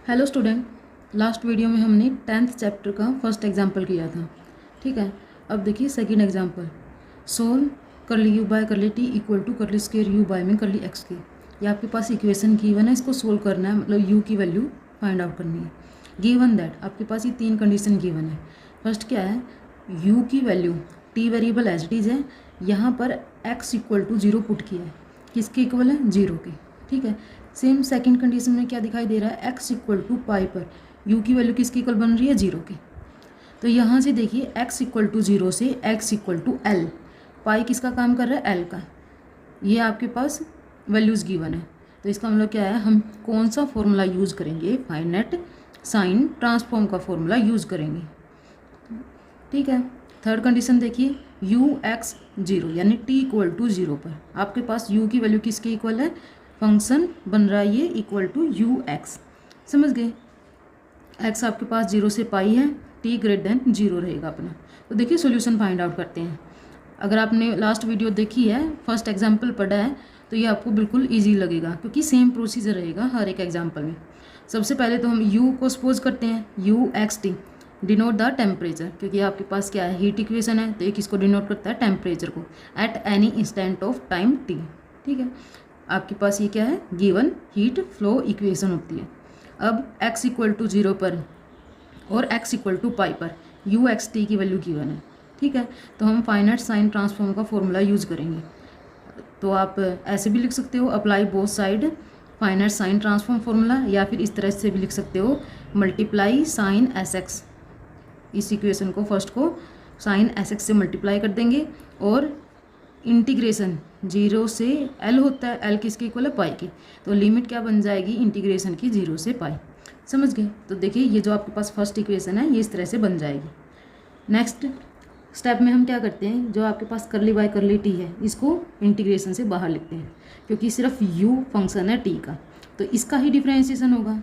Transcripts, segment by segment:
Hello student, last video में हमने 10th chapter का फर्स्ट एग्जाम्पल किया था। ठीक है, अब देखिए second example. Solve curly U by curly T equal to curly square U by में करली एक्स की। ये आपके पास इक्वेशन गिवन है, इसको सोल्व करना है, मतलब यू की वैल्यू फाइंड आउट करनी है। गिवन दैट आपके पास ये 3 कंडीशन गिवन है। फर्स्ट क्या है, यू की value T variable as it is है, यहाँ पर एक्स इक्वल टू 0 पुट किया है, किसके इक्वल है 0 के। ठीक है, सेम सेकंड कंडीशन में क्या दिखाई दे रहा है, x इक्वल टू पाई पर u की वैल्यू किसकी इक्वल बन रही है 0 की। तो यहाँ से देखिए x इक्वल टू 0 से x इक्वल टू एल, पाई किसका काम कर रहा है एल का। ये आपके पास वैल्यूज़ गिवन है, तो इसका मतलब क्या है, हम कौन सा फॉर्मूला यूज़ करेंगे, फाइनाइट साइन ट्रांसफॉर्म का फॉर्मूला यूज़ करेंगे। ठीक है, थर्ड कंडीशन देखिए, u x 0 यानी t इक्वल टू 0 पर आपके पास u की वैल्यू किसके इक्वल है, फंक्शन बन रहा है ये इक्वल टू यू एक्स। समझ गए, x आपके पास 0 से पाई है, t ग्रेटर देन 0 रहेगा अपना। तो देखिए सॉल्यूशन फाइंड आउट करते हैं। अगर आपने लास्ट वीडियो देखी है, फर्स्ट एग्जांपल पढ़ा है, तो ये आपको बिल्कुल इजी लगेगा, क्योंकि सेम प्रोसीजर रहेगा हर एक एग्जाम्पल में। सबसे पहले तो हम u को सपोज करते हैं, you x T denote the temperature, क्योंकि आपके पास क्या है हीट इक्वेशन है, तो एक इसको डिनोट करता है टेम्परेचर को at any instant of time t। ठीक है, आपके पास ये क्या है, गिवन हीट फ्लो इक्वेशन होती है। अब x इक्वल टू 0 पर और x इक्वल टू पाई पर यू एक्स टी की वैल्यू गिवन है। ठीक है, तो हम फाइनाइट साइन ट्रांसफॉर्म का फॉर्मूला यूज़ करेंगे। तो आप ऐसे भी लिख सकते हो, apply both side finite sign transform formula, या फिर इस तरह से भी लिख सकते हो, मल्टीप्लाई साइन एस एक्स। इस इक्वेशन को फर्स्ट को साइन एस एक्स से मल्टीप्लाई कर देंगे, और इंटीग्रेशन 0 से l होता है, l किसके इक्वल है पाई की, तो लिमिट क्या बन जाएगी इंटीग्रेशन की 0 से पाई। समझ गए, तो देखिए ये जो आपके पास फर्स्ट इक्वेशन है ये इस तरह से बन जाएगी। नेक्स्ट स्टेप में हम क्या करते हैं, जो आपके पास करली बाय करली टी है, इसको इंटीग्रेशन से बाहर लिखते हैं, क्योंकि सिर्फ u फंक्शन है टी का, तो इसका ही डिफ्रेंशिएशन होगा।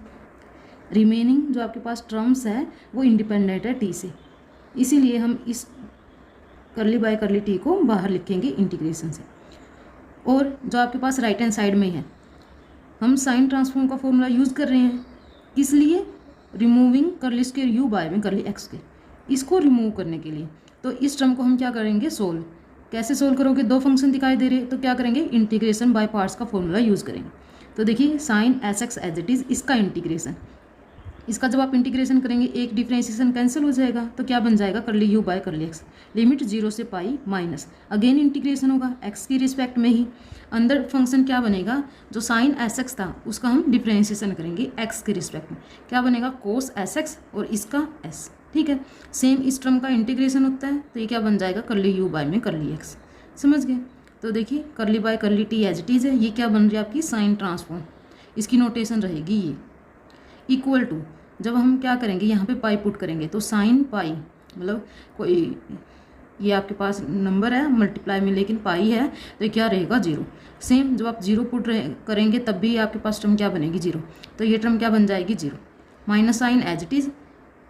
रिमेनिंग जो आपके पास टर्म्स है वो इंडिपेंडेंट है टी से, इसीलिए हम इस करली बाय करली टी को बाहर लिखेंगे इंटीग्रेशन से। और जो आपके पास राइट हैंड साइड में है, हम साइन ट्रांसफॉर्म का फॉर्मूला यूज़ कर रहे हैं, किस लिए, रिमूविंग करली स्क्वेयर यू बाय में करली एक्स के, इसको रिमूव करने के लिए। तो इस टर्म को हम क्या करेंगे, सोल्व। कैसे सोल्व करोगे, 2 फंक्शन दिखाई दे रहे हैं, तो क्या करेंगे, इंटीग्रेशन बाय पार्ट्स का फॉर्मूला यूज़ करेंगे। तो देखिए sine S x as it is, इसका इंटीग्रेशन, इसका जब आप इंटीग्रेशन करेंगे एक डिफ्रेंशिएशन कैंसिल हो जाएगा, तो क्या बन जाएगा, करली यू बाय करली एक्स, लिमिट 0 से पाई माइनस, अगेन इंटीग्रेशन होगा एक्स की रिस्पेक्ट में ही। अंदर फंक्शन क्या बनेगा, जो साइन एस एक्स था उसका हम डिफ्रेंशिएशन करेंगे एक्स के रिस्पेक्ट में, क्या बनेगा कोस एस एक्स, और इसका एस। ठीक है, सेम इस टर्म का इंटीग्रेशन होता है, तो ये क्या बन जाएगा, करली यू बाय में करली एक्स। समझ गए, तो देखिए करली bye curly T as it is है, ये क्या बन रही है आपकी साइन ट्रांसफॉर्म, इसकी नोटेशन रहेगी ये इक्वल टू, जब हम क्या करेंगे यहाँ पे पाई पुट करेंगे, तो साइन पाई, मतलब कोई ये आपके पास नंबर है मल्टीप्लाई में, लेकिन पाई है, तो ये क्या रहेगा 0। सेम जब आप 0 पुट करेंगे तब भी आपके पास टर्म क्या बनेगी 0, तो ये टर्म क्या बन जाएगी 0, minus sine as it is,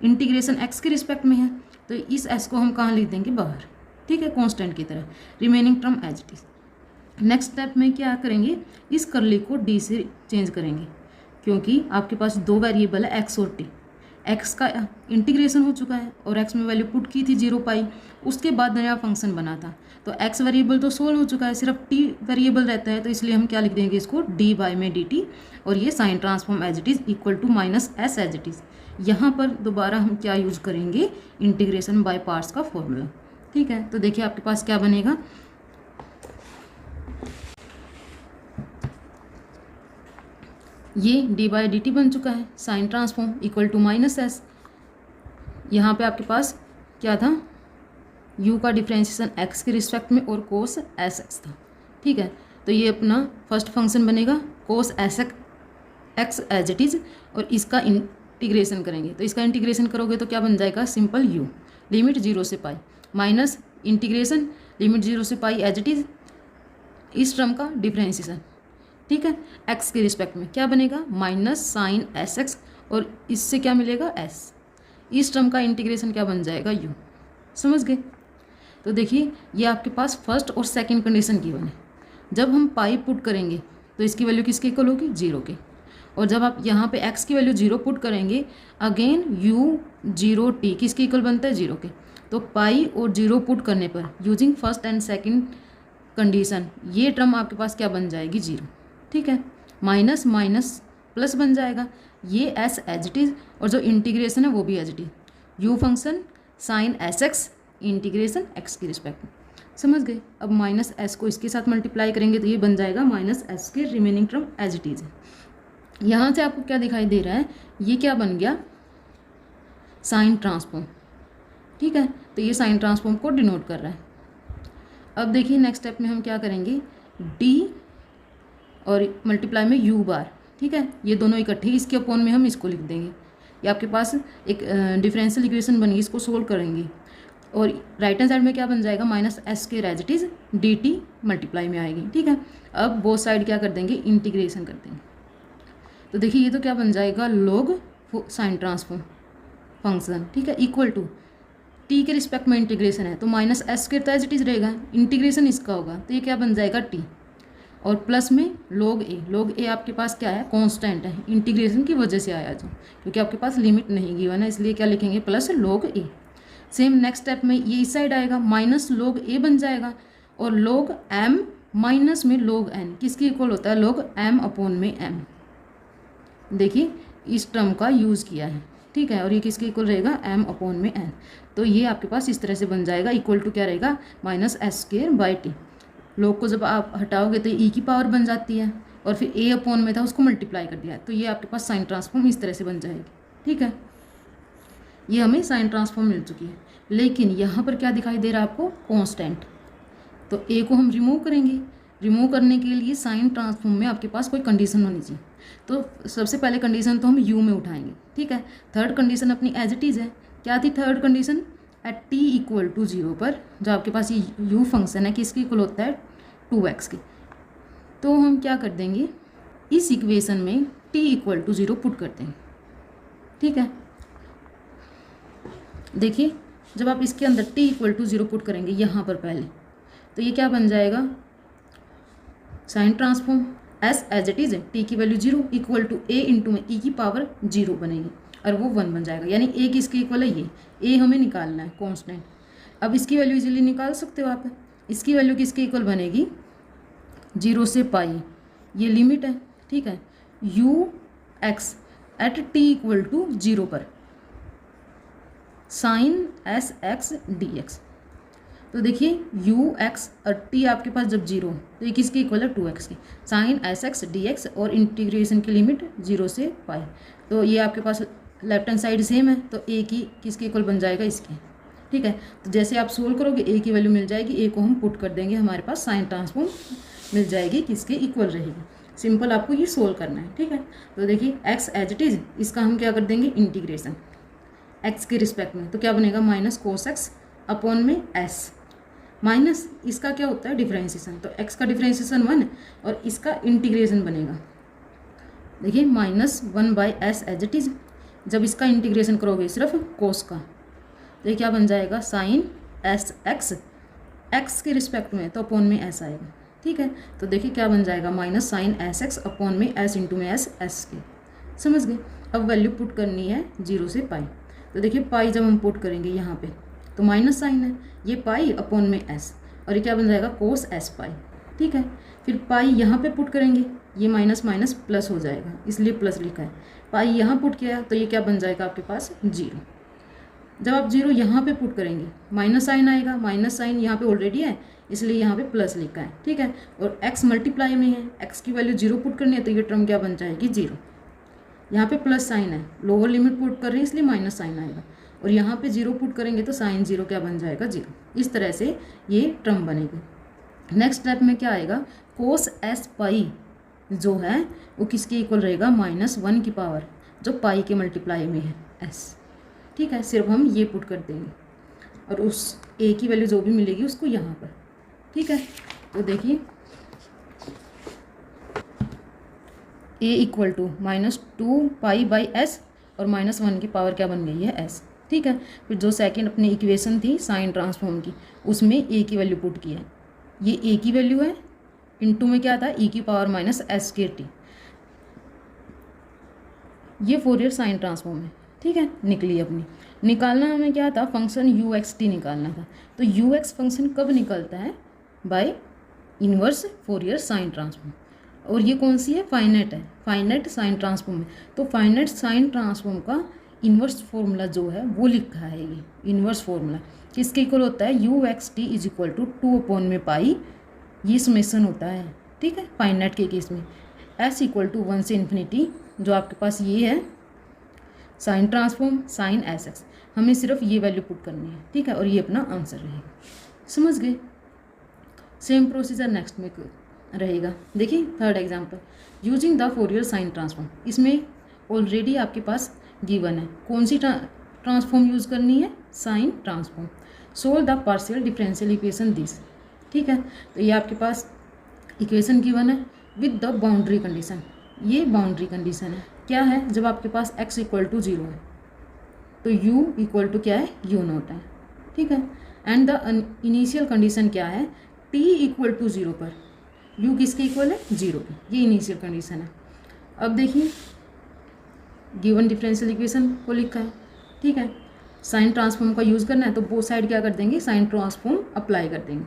integration x के रिस्पेक्ट में है, तो इस एस को हम कहाँ लिख देंगे, बाहर। ठीक है, कॉन्स्टेंट की तरह, remaining term as it is. Next step में क्या करेंगे, इस करली को डी से चेंज करेंगे, क्योंकि आपके पास 2 वेरिएबल है एक्स और टी। एक्स का इंटीग्रेशन हो चुका है, और एक्स में वैल्यू पुट की थी 0 पाई, उसके बाद नया फंक्शन बना था, तो एक्स वेरिएबल तो सोल्व हो चुका है, सिर्फ टी वेरिएबल रहता है, तो इसलिए हम क्या लिख देंगे इसको, डी बाई में डी टी, और ये sine transform as it is equal to minus s as it is. यहाँ पर दोबारा हम क्या यूज़ करेंगे, इंटीग्रेशन बाय पार्ट्स का फॉर्मूला। ठीक है, तो देखिए आपके पास क्या बनेगा, ये डी बाई डी टी बन चुका है, sine transform equal to minus s. यहाँ पे आपके पास क्या था, u का डिफ्रेंशिएशन x के रिस्पेक्ट में और कोस एस एक्स था। ठीक है, तो ये अपना फर्स्ट फंक्शन बनेगा cos s x as it is, और इसका इंटीग्रेशन करेंगे, तो इसका इंटीग्रेशन करोगे तो क्या बन जाएगा, सिंपल u, लिमिट 0 से पाई माइनस इंटीग्रेशन लिमिट 0 से पाई एज इट इज़, इस टर्म का डिफ्रेंशिएशन। ठीक है, x के रिस्पेक्ट में क्या बनेगा, माइनस साइन एस एक्स, और इससे क्या मिलेगा s, इस टर्म का इंटीग्रेशन क्या बन जाएगा u। समझ गए, तो देखिए ये आपके पास फर्स्ट और सेकंड कंडीशन गिवन है, जब हम पाई पुट करेंगे तो इसकी वैल्यू किसके इक्वल होगी, 0 के, और जब आप यहाँ पे x की वैल्यू 0 पुट करेंगे, अगेन u 0 t किसके इक्वल बनता है 0 के। तो पाई और 0 पुट करने पर using first and second condition ये टर्म आपके पास क्या बन जाएगी 0, ठीक है। माइनस माइनस प्लस बन जाएगा, ये s एज इट इज़, और जो इंटीग्रेशन है वो भी as it is, u function sine S x integration x की रिस्पेक्ट में, समझ गए। अब माइनस एस को इसके साथ मल्टीप्लाई करेंगे तो ये बन जाएगा माइनस एस के remaining term as it is है। यहाँ से आपको क्या दिखाई दे रहा है, ये क्या बन गया साइन ट्रांसफॉर्म, ठीक है। तो ये साइन ट्रांसफॉर्म को डिनोट कर रहा है। अब देखिए नेक्स्ट स्टेप में हम क्या करेंगे, d और मल्टीप्लाई में u बार, ठीक है, ये दोनों इकट्ठे, इसके अपॉन में हम इसको लिख देंगे। ये आपके पास एक डिफरेंशियल इक्वेशन बनेगी, इसको सोल्व करेंगे और राइट हैंड साइड में क्या बन जाएगा माइनस एस के as it is d t multiply में आएगी, ठीक है। अब बोथ साइड क्या कर देंगे इंटीग्रेशन कर देंगे। तो देखिए ये तो क्या बन जाएगा लॉग साइन ट्रांसफॉर्म फंक्शन, ठीक है, इक्वल टू टी के रिस्पेक्ट में इंटीग्रेशन है तो माइनस एस के एज इट इज रहेगा, इंटीग्रेशन इसका होगा तो ये क्या बन जाएगा टी, और प्लस में log a आपके पास क्या है कांस्टेंट है, इंटीग्रेशन की वजह से आया जो, क्योंकि आपके पास लिमिट नहीं गिवन है इसलिए क्या लिखेंगे plus log a। Same next step में ये इस साइड आएगा माइनस log a बन जाएगा, और log m माइनस में log n किसकी इक्वल होता है log m अपॉन में m। देखिए इस टर्म का यूज़ किया है, ठीक है, और ये किसके इक्वल रहेगा m अपॉन में n। तो ये आपके पास इस तरह से बन जाएगा, इक्वल टू क्या रहेगा minus S square by T. लोग को जब आप हटाओगे तो ई की पावर बन जाती है, और फिर ए अपॉन में था उसको मल्टीप्लाई कर दिया, तो ये आपके पास साइन ट्रांसफॉर्म इस तरह से बन जाएगी, ठीक है। ये हमें साइन ट्रांसफॉर्म मिल चुकी है, लेकिन यहाँ पर क्या दिखाई दे रहा है आपको कांस्टेंट, तो ए को हम रिमूव करेंगे। रिमूव करने के लिए साइन ट्रांसफॉर्म में आपके पास कोई कंडीशन होनी चाहिए, तो सबसे पहले कंडीशन तो हम यू में उठाएंगे, ठीक है। थर्ड कंडीशन अपनी एज इट इज़ है, क्या थी third condition, at t equal to 0 पर जो आपके पास ये u फंक्शन है किसके इक्वल होता है 2x के। तो हम क्या कर देंगे इस इक्वेशन में t इक्वल टू 0 पुट कर देंगे, ठीक है। देखिए जब आप इसके अंदर t इक्वल टू 0 पुट करेंगे यहाँ पर पहले, तो ये क्या बन जाएगा sine transform s as it is t की value 0 equal to a into में e की पावर 0 बनेगी, और वो 1 बन जाएगा, यानी a किसके इक्वल है ये a हमें निकालना है कांस्टेंट। अब इसकी वैल्यू इजीली निकाल सकते हो आप, इसकी वैल्यू किसके इक्वल बनेगी 0 से पाई, ये लिमिट है, ठीक है, u x at t equal to 0 पर sine S x d x. तो देखिए u x और t आपके पास जब 0 तो ये किसके इक्वल है 2x की, sine S x d x, और इंटीग्रेशन की लिमिट 0 से पाई, तो ये आपके पास लेफ्ट हैंड साइड सेम है, तो a की किसके इक्वल बन जाएगा इसके, ठीक है। तो जैसे आप सोल्व करोगे a की वैल्यू मिल जाएगी, a को हम पुट कर देंगे, हमारे पास साइन ट्रांसफॉर्म मिल जाएगी किसके इक्वल रहेगी। सिंपल आपको ये सोल्व करना है, ठीक है। तो देखिए x एज इट इज़, इसका हम क्या कर देंगे इंटीग्रेशन x के रिस्पेक्ट में, तो क्या बनेगा माइनस कोस एक्स अपॉन में s, माइनस इसका क्या होता है डिफरेंशिएशन, तो x का डिफरेंशिएशन 1 और इसका इंटीग्रेशन बनेगा, देखिए minus 1 by s as it is. जब इसका इंटीग्रेशन करोगे सिर्फ कोस का, तो ये क्या बन जाएगा साइन एस एक्स एक्स के रिस्पेक्ट में, तो अपॉन में एस आएगा, ठीक है। तो देखिए क्या बन जाएगा minus sine S x upon में एस इंटू में एस एस के, समझ गए। अब वैल्यू पुट करनी है 0 से पाई, तो देखिए पाई जब हम पुट करेंगे यहाँ पे तो माइनस साइन है, ये पाई अपॉन में एस, और ये क्या बन जाएगा कोस एस पाई, ठीक है। फिर पाई यहाँ पे पुट करेंगे, ये माइनस माइनस प्लस हो जाएगा, इसलिए प्लस लिखा है। पाई यहाँ पुट किया तो ये क्या बन जाएगा आपके पास 0। जब आप 0 यहाँ पे पुट करेंगे माइनस साइन आएगा, माइनस साइन यहाँ पे ऑलरेडी है इसलिए यहाँ पे प्लस लिखा है, ठीक है। और x मल्टीप्लाई में है, x की वैल्यू 0 पुट करनी है तो ये टर्म क्या बन जाएगी 0। यहाँ पे प्लस साइन है, लोअर लिमिट पुट कर रहे हैं इसलिए माइनस साइन आएगा, और यहाँ पे 0 पुट करेंगे तो साइन 0 क्या बन जाएगा 0। इस तरह से ये टर्म बनेगी। नेक्स्ट स्टेप में क्या आएगा कोस एस पाई जो है वो किसके इक्वल रहेगा माइनस 1 की पावर जो पाई के मल्टीप्लाई में है s, ठीक है। सिर्फ हम ये पुट कर देंगे और उस a की वैल्यू जो भी मिलेगी उसको यहाँ पर, ठीक है। तो देखिए a equal to minus 2 pi by s और माइनस 1 की पावर क्या बन गई है s, ठीक है। फिर जो सेकंड अपनी इक्वेशन थी साइन ट्रांसफॉर्म की उसमें a की वैल्यू पुट की है, ये a की वैल्यू है, इनटू में क्या था e की पावर माइनस एस के टी, ये फोरियर साइन ट्रांसफॉर्म है, ठीक है, निकली अपनी। निकालना हमें क्या था, फंक्शन यू एक्स टी निकालना था। तो यू एक्स फंक्शन कब निकलता है, by inverse Fourier sine transform. और ये कौन सी है, फाइनाइट है, फाइनाइट साइन ट्रांसफॉर्म है। तो फाइनाइट साइन ट्रांसफॉर्म का इन्वर्स फॉर्मूला जो है वो लिखा है, ये इन्वर्स फॉर्मूला किसके इक्वल होता है, u x t is equal to 2/पाई, ये समेसन होता है, ठीक है, फाइनाइट के केस में। एस इक्वल टू 1 से इन्फिनिटी, जो आपके पास ये है sine transform sine S x, हमें सिर्फ ये वैल्यू पुट करनी है, ठीक है, और ये अपना आंसर रहेगा। समझ गए। सेम प्रोसीजर नेक्स्ट में रहेगा। देखिए third example, using the Fourier sine transform. इसमें ऑलरेडी आपके पास गिवन है, कौन सी ट्रांसफॉर्म यूज़ करनी है, sine transform. Solve the partial differential equation this, ठीक है। तो ये आपके पास इक्वेशन गिवन है विद द बाउंड्री कंडीशन। ये बाउंड्री कंडीशन है, क्या है, जब आपके पास x इक्वल टू 0 है तो u इक्वल टू क्या है, u नॉट है, ठीक है। एंड द इनिशियल कंडीशन क्या है, t इक्वल टू 0 पर u किसके इक्वल है, 0 के, ये इनिशियल कंडीशन है। अब देखिए गिवन डिफरेंशियल इक्वेशन को लिखा है, ठीक है, साइन ट्रांसफॉर्म का यूज़ करना है तो बोथ साइड क्या कर देंगे, साइन ट्रांसफॉर्म अप्लाई कर देंगे।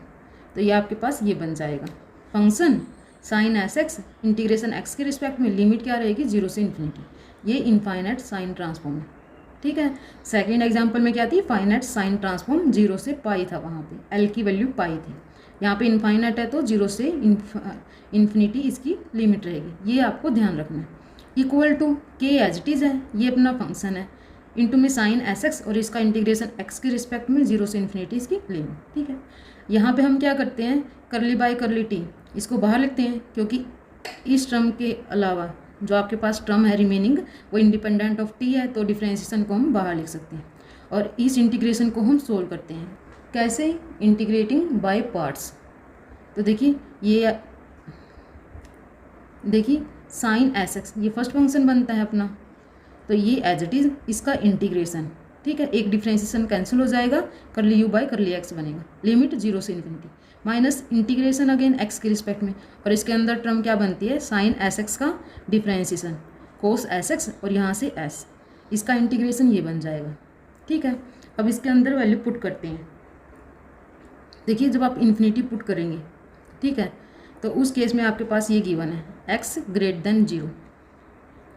तो ये आपके पास ये बन जाएगा function sine S x integration x के रिस्पेक्ट में लिमिट क्या रहेगी, 0 से इन्फिनिटी। ये इनफाइनाइट साइन ट्रांसफॉर्म है, ठीक है। सेकेंड एग्जाम्पल में क्या थी, फाइनाइट साइन ट्रांसफॉर्म 0 से पाई था, वहाँ पे एल की वैल्यू पाई थी। यहाँ पे इनफाइनाइट है तो 0 से इन्फिनिटी इसकी लिमिट रहेगी, ये आपको ध्यान रखना है। इक्वल टू के एज इट इज़ है, ये अपना फंक्शन है, इंटू में साइन एस एक्स और इसका इंटीग्रेशन एक्स के रिस्पेक्ट में 0 से इन्फिनिटी इसकी लिमिट, ठीक है। यहाँ पे हम क्या करते हैं, करली बाय करली टी, इसको बाहर लिखते हैं क्योंकि इस टर्म के अलावा जो आपके पास टर्म है रिमेनिंग वो इंडिपेंडेंट ऑफ टी है, तो डिफरेंशिएशन को हम बाहर लिख सकते हैं। और इस इंटीग्रेशन को हम सोल्व करते हैं, कैसे, इंटीग्रेटिंग बाय पार्ट्स। तो देखिए ये देखिए साइन एस एक्स, ये फर्स्ट फंक्शन बनता है अपना, तो ये एज इट इज़ इसका इंटीग्रेशन, ठीक है, एक डिफरेंशिएशन कैंसिल हो जाएगा, करली यू बाय करली एक्स बनेगा, लिमिट 0 से infinity minus integration again x के रिस्पेक्ट में, और इसके अंदर टर्म क्या बनती है, साइन एस एक्स का डिफरेंशिएशन कोस एस एक्स और यहाँ से एस, इसका इंटीग्रेशन ये बन जाएगा, ठीक है। अब इसके अंदर वैल्यू पुट करते हैं। देखिए जब आप इन्फिनिटी पुट करेंगे, ठीक है, तो उस केस में आपके पास ये गिवन है x greater than 0,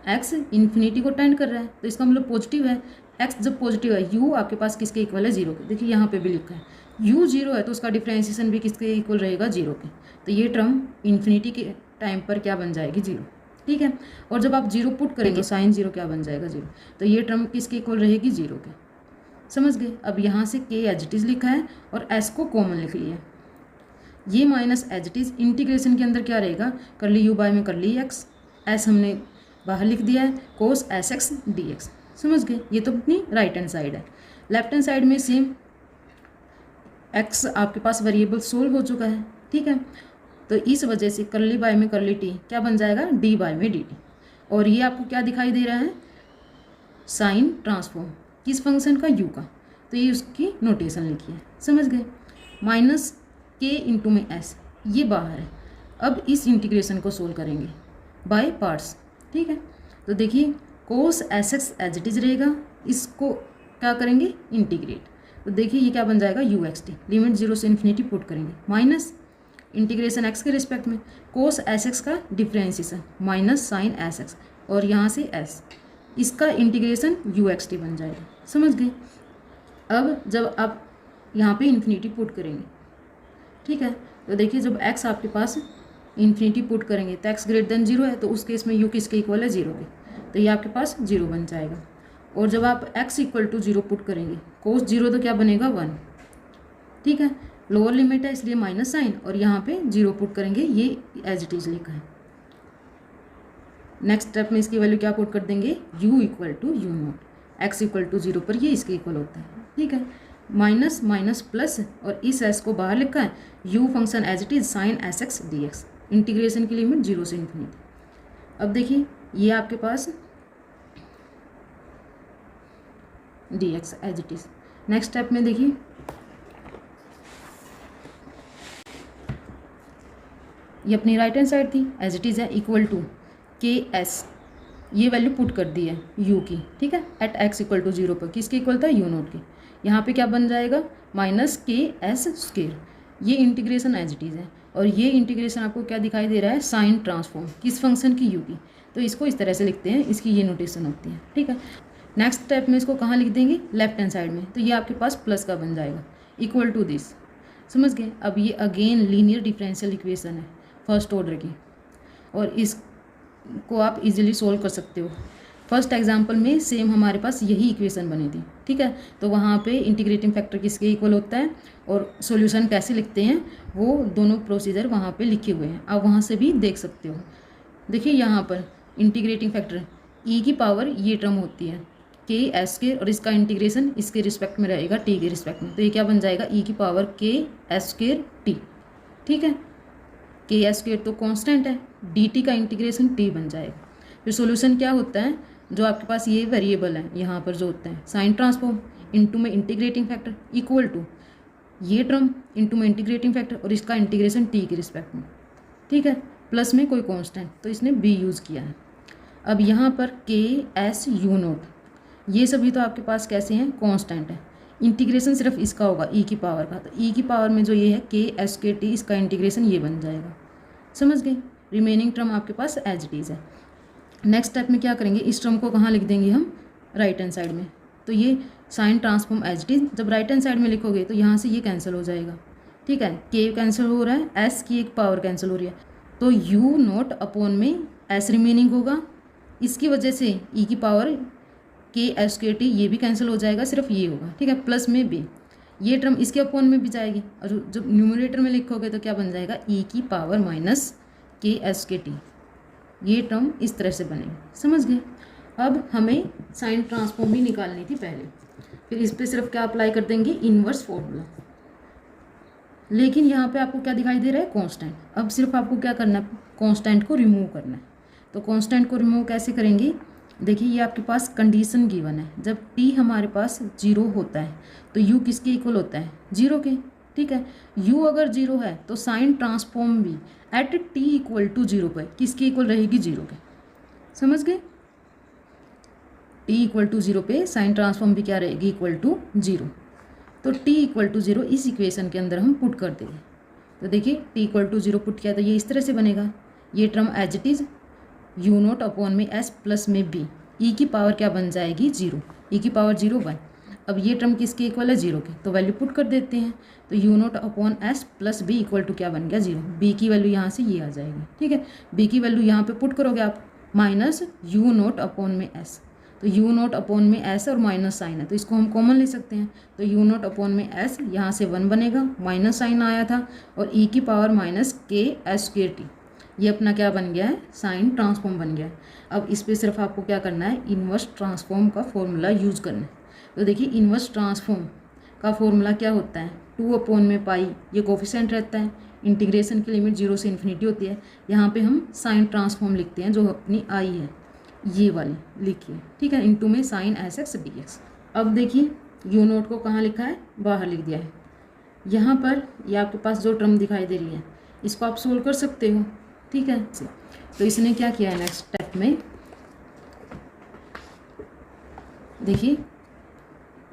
x infinity को टेंड कर रहा है तो इसका मतलब पॉजिटिव है। एक्स जब पॉजिटिव है, यू आपके पास किसके इक्वल है, 0 के। देखिए यहाँ पे भी लिखा है यू 0 है तो उसका डिफरेंशिएशन भी किसके इक्वल रहेगा, 0 के। तो ये टर्म इन्फिनिटी के टाइम पर क्या बन जाएगी, 0, ठीक है। और जब आप 0 पुट करेंगे साइन 0 क्या बन जाएगा, 0। तो ये टर्म किसके इक्वल रहेगी, 0 के। समझ गए। अब यहाँ से के एज इट इज़ लिखा है और एस को कॉमन लिख लिया, ये minus as it is integration के अंदर क्या रहेगा, करली यू बाय में करली एक्स, एस हमने बाहर लिख दिया है, कोस एस एक्स डी एक्स। समझ गए। ये तो अपनी राइट हैंड साइड है। लेफ्ट हैंड साइड में सेम, एक्स आपके पास वेरिएबल सोल्व हो चुका है, ठीक है। तो इस वजह से करली बाय में करली टी क्या बन जाएगा, डी बाय में डी टी। और ये आपको क्या दिखाई दे रहा है, साइन ट्रांसफॉर्म किस फंक्शन का, यू का। तो ये उसकी नोटेशन लिखी है, समझ गए। माइनस के इंटू में एस, ये बाहर है। अब इस इंटीग्रेशन को सोल्व करेंगे बाय पार्ट्स, ठीक है। तो देखिए cos s x as it is रहेगा, इसको क्या करेंगे, इंटीग्रेट। तो देखिए ये क्या बन जाएगा, यू एक्स टी, लिमिट 0 से इन्फिनिटी पुट करेंगे, माइनस इंटीग्रेशन एक्स के रिस्पेक्ट में कोस एस एक्स का differentiation minus sine S x और यहाँ से एस, इसका इंटीग्रेशन यू एक्स टी बन जाएगा। समझ गए। अब जब आप यहाँ पे इन्फिनिटी पुट करेंगे, ठीक है, तो देखिए जब x आपके पास इन्फिनिटी पुट करेंगे तो x ग्रेटर देन 0 है, तो उस केस में u किसके इक्वल है, 0 के। तो ये आपके पास 0 बन जाएगा। और जब आप x इक्वल टू 0 पुट करेंगे, कोस 0 तो क्या बनेगा, 1, ठीक है। लोअर लिमिट है इसलिए माइनस साइन, और यहाँ पे 0 पुट करेंगे, ये एज इट इज लिखा है। नेक्स्ट स्टेप में इसकी वैल्यू क्या पुट कर देंगे, u equal to u naught, x equal to 0 पर ये इसके इक्वल होता है, ठीक है। माइनस माइनस प्लस, और इस s को बाहर लिखा है, u function as it is sine S x d x, integration की लिमिट 0 से इन्फिनिटी। अब देखिए ये आपके पास d x as it is. Next step में देखिए ये अपनी राइट हैंड साइड थी, एज इट इज है, इक्वल टू के एस ये वैल्यू पुट कर दी है u की, ठीक है, एट x इक्वल टू 0 पर। किसके इक्वल था, u नोट की। यहाँ पे क्या बन जाएगा, माइनस के एस स्क्वेयर। ये इंटीग्रेशन एज इट इज़ है, और ये इंटीग्रेशन आपको क्या दिखाई दे रहा है, साइन ट्रांसफॉर्म, किस फंक्शन की, u की। तो इसको इस तरह से लिखते हैं, इसकी ये नोटेशन होती है, ठीक है। नेक्स्ट स्टेप में इसको कहाँ लिख देंगे, लेफ्ट हैंड साइड में, तो ये आपके पास प्लस का बन जाएगा, इक्वल टू दिस। समझ गए। अब ये अगेन लीनियर डिफरेंशियल इक्वेशन है फर्स्ट ऑर्डर की, और इसको आप इजीली सोल्व कर सकते हो। फर्स्ट एग्जांपल में सेम हमारे पास यही इक्वेशन बनी थी, ठीक है। तो वहाँ पे इंटीग्रेटिंग फैक्टर किसके इक्वल होता है और सॉल्यूशन कैसे लिखते हैं, वो दोनों प्रोसीजर वहाँ पे लिखे हुए हैं, आप वहाँ से भी देख सकते हो। देखिए यहाँ पर इंटीग्रेटिंग फैक्टर e की पावर ये टर्म होती है के एस के, और इसका इंटीग्रेशन इसके रिस्पेक्ट में रहेगा t के रिस्पेक्ट में, तो ये क्या बन जाएगा, e की पावर के एस स्क्वेयर टी, ठीक है। के एस स्क्वेयर तो कांस्टेंट है, dt का इंटीग्रेशन t बन जाएगा। फिर सॉल्यूशन क्या होता है, जो आपके पास ये वेरिएबल है यहाँ पर जो होता है साइन ट्रांसफॉर्म इनटू में इंटीग्रेटिंग फैक्टर इक्वल टू ये टर्म इनटू में इंटीग्रेटिंग फैक्टर और इसका इंटीग्रेशन t के रिस्पेक्ट में, ठीक है, प्लस में कोई कांस्टेंट, तो इसने b यूज़ किया है। अब यहाँ पर के एस यू नोट, ये सभी तो आपके पास कैसे हैं, कांस्टेंट है। इंटीग्रेशन सिर्फ इसका होगा e की पावर का, तो e की पावर में जो ये है के एस के टी, इसका इंटीग्रेशन ये बन जाएगा। समझ गए। रिमेनिंग टर्म आपके पास एज इट इज़ है। नेक्स्ट स्टेप में क्या करेंगे, इस टर्म को कहाँ लिख देंगे हम, राइट हैंड साइड में। तो ये sine transform as it is, जब राइट हैंड साइड में लिखोगे तो यहाँ से ये कैंसिल हो जाएगा, ठीक है। के कैंसिल हो रहा है, एस की एक पावर कैंसिल हो रही है, तो यू नोट अपॉन में एस रिमेनिंग होगा। इसकी वजह से ई की पावर के एस के टी ये भी कैंसिल हो जाएगा, सिर्फ ये होगा, ठीक है, प्लस में बी। ये टर्म इसके अपॉन में भी जाएगी, और जब न्यूमरेटर में लिखोगे तो क्या बन जाएगा, ई की पावर माइनस के एस के टी। ये टर्म इस तरह से बनेगी। समझ गए। अब हमें साइन ट्रांसफॉर्म भी निकालनी थी पहले, फिर इस पर सिर्फ क्या अप्लाई कर देंगे, इन्वर्स फॉर्मूला। लेकिन यहाँ पे आपको क्या दिखाई दे रहा है, कांस्टेंट। अब सिर्फ आपको क्या करना है, कांस्टेंट को रिमूव करना है। तो कांस्टेंट को रिमूव कैसे करेंगे, देखिए ये आपके पास कंडीशन गिवन है, जब t हमारे पास 0 होता है तो u किसके इक्वल होता है, 0 के, ठीक है। u अगर 0 है तो साइन ट्रांसफॉर्म भी एट t इक्वल टू 0 पर किसके इक्वल रहेगी, 0 के। समझ गए। t इक्वल टू 0 पे साइन ट्रांसफॉर्म भी क्या रहेगी, इक्वल टू 0। तो t इक्वल टू 0 इस इक्वेशन के अंदर हम पुट कर देंगे। तो देखिए t इक्वल टू 0 पुट किया तो ये इस तरह से बनेगा, ये term as it is u naught upon में एस प्लस में बी, ई की पावर क्या बन जाएगी, 0, ई की पावर 0 1। अब ये टर्म किसके इक्वल है, 0 के, तो वैल्यू पुट कर देते हैं। तो u naught upon s plus b equal to क्या बन गया, 0। बी की वैल्यू यहाँ से ये आ जाएगी, ठीक है। बी की वैल्यू यहाँ पे पुट करोगे आप, माइनस यू नोट अपॉन में एस। तो यू नोट अपॉन में एस और माइनस साइन है, तो इसको हम कॉमन ले सकते हैं। तो यू नोट अपॉन में एस यहाँ से 1 बनेगा, माइनस साइन आया था, और ई की पावर माइनस के एस के टी, ये अपना क्या बन गया है, साइन ट्रांसफॉर्म बन गया है। अब इस पर सिर्फ आपको क्या करना है, इन्वर्स ट्रांसफॉर्म का फॉर्मूला यूज़ करना है। तो देखिए इन्वर्स ट्रांसफॉर्म का फॉर्मूला क्या होता है, 2 अपॉन में पाई, ये कोफिशिएंट रहता है, इंटीग्रेशन की लिमिट 0 से इन्फिनिटी होती है। यहाँ पे हम साइन ट्रांसफॉर्म लिखते हैं, जो अपनी आई है ये वाली लिखिए, ठीक है, इनटू में sine S x d x. अब देखिए यू नोट को कहाँ लिखा है, बाहर लिख दिया है। यहाँ पर ये आपके पास जो टर्म दिखाई दे रही है, इसको आप सोल्व कर सकते हो, ठीक है। तो इसने क्या किया है, नेक्स्ट स्टेप में देखिए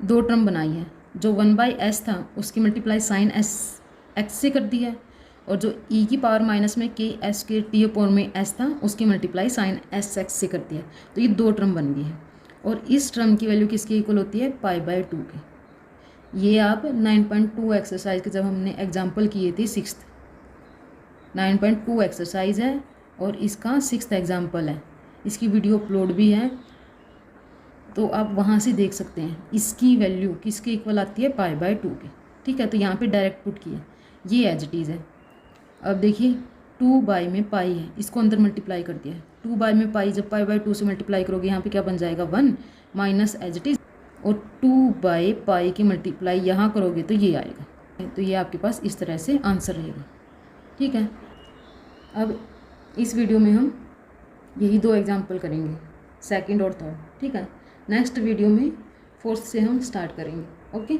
2 टर्म बनाई है, जो 1/s था उसकी मल्टीप्लाई साइन एस एक्स से कर दी है, और जो e की पावर माइनस में के एस के टी अपॉन में s था उसकी मल्टीप्लाई साइन एस एक्स से कर दिया। तो ये 2 टर्म बन गई है, और इस टर्म की वैल्यू किसके इक्वल होती है, π/2 के। ये आप 9.2 एक्सरसाइज के जब हमने एग्जाम्पल किए थे 6th 9.2 एक्सरसाइज है, और इसका 6th एग्जाम्पल है, इसकी वीडियो अपलोड भी है, तो आप वहाँ से देख सकते हैं। इसकी वैल्यू किसके इक्वल आती है, π/2 के, ठीक है। तो यहाँ पे डायरेक्ट पुट किया, ये एज इट इज़ है। अब देखिए 2 बाई में पाई है, इसको अंदर मल्टीप्लाई कर दिया है। 2 बाई में पाई जब π/2 से मल्टीप्लाई करोगे यहाँ पे क्या बन जाएगा, 1 माइनस एज इट इज़, और 2 बाई पाई की मल्टीप्लाई यहाँ करोगे तो ये आएगा। तो ये आपके पास इस तरह से आंसर रहेगा, ठीक है। अब इस वीडियो में हम यही 2 एग्जाम्पल करेंगे, 2nd और 3rd, ठीक है। नेक्स्ट वीडियो में 4th से हम स्टार्ट करेंगे, ओके।